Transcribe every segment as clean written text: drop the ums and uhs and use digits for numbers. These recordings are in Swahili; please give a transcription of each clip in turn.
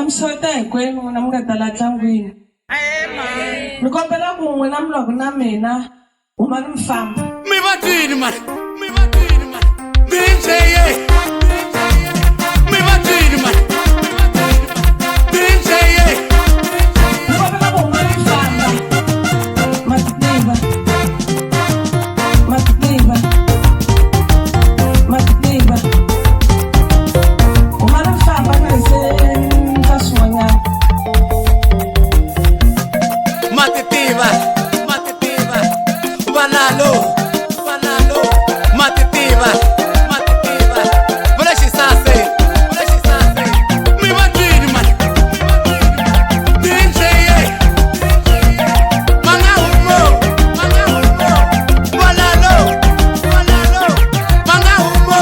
namsota hinkwenu na mi nga ta la tlangwini. Ni kombela ku n'wina mi loko na mina huma ni mi famba. Mi va twini mani, mi va twini mani, DJ mi va twini mani, DJ ni kombela ku huma ni mi famba. Ma ti tiva, ma ti tiva, ma ti tiva. Huma ni mi famba ni se nta swin'wanyana. Matitiva, matitiva, banalo, banalo, matitiva, matitiva, vole xisase, mi va twini mani, DJ manga humo, banalo, banalo, manga humo,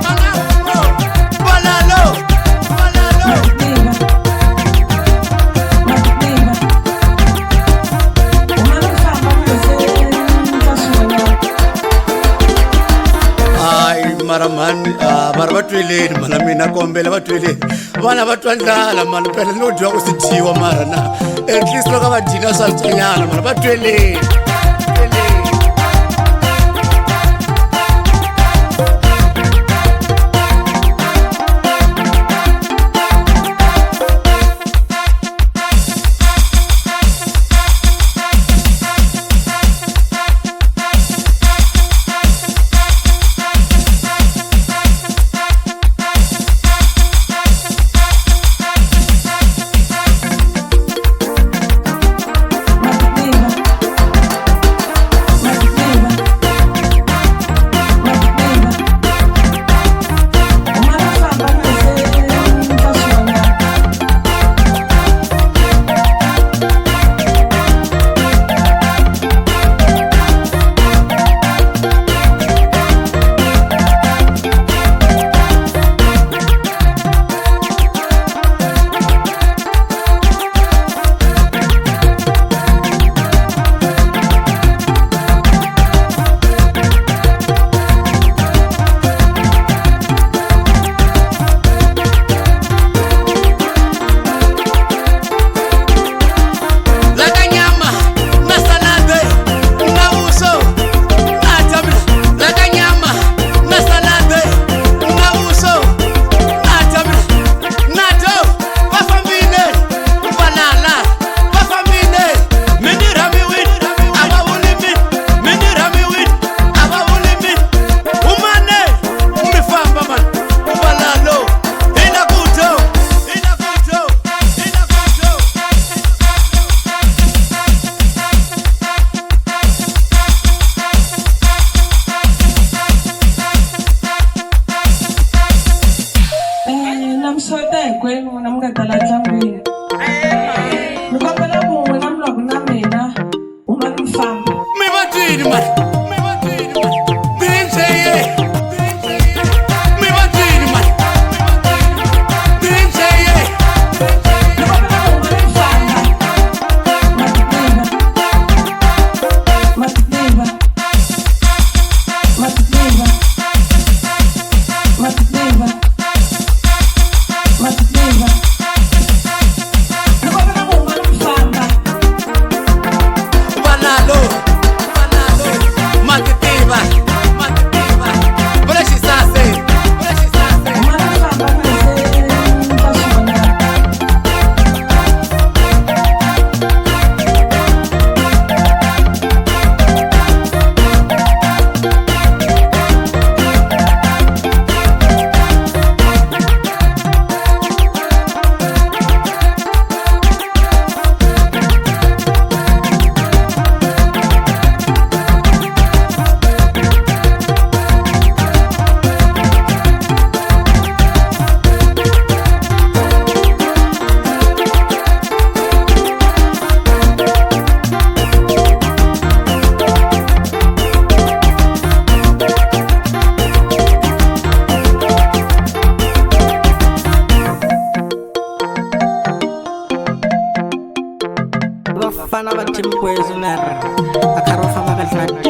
banalo, banalo. Mara vatweleni mana mina kombela vatweleni vana va twa ndlala mana pele no dyiwa ku sithiwa mara na at least loko va dyina swakudanyana mana vatweleni. Namsota hinkwenu na mi nga ta la tlangwini. Ni kombela ku n'wina mi loko na mina huma ni mi famba. Mi va twini mani, mi va twini mani, DJ mi va twini mani, DJ Ni kombela ku huma ni mi famba. Ma ti tiva, ma ti tiva, ma ti tiva, ma ti tiva. Ni kombela ku huma ni mi famba. banalo, banalo, matitiva, matitiva, vole xisase, Huma ni mi famba ni se nta swin'wanyana. Vafana va timkwezu nara akarofamba kahlati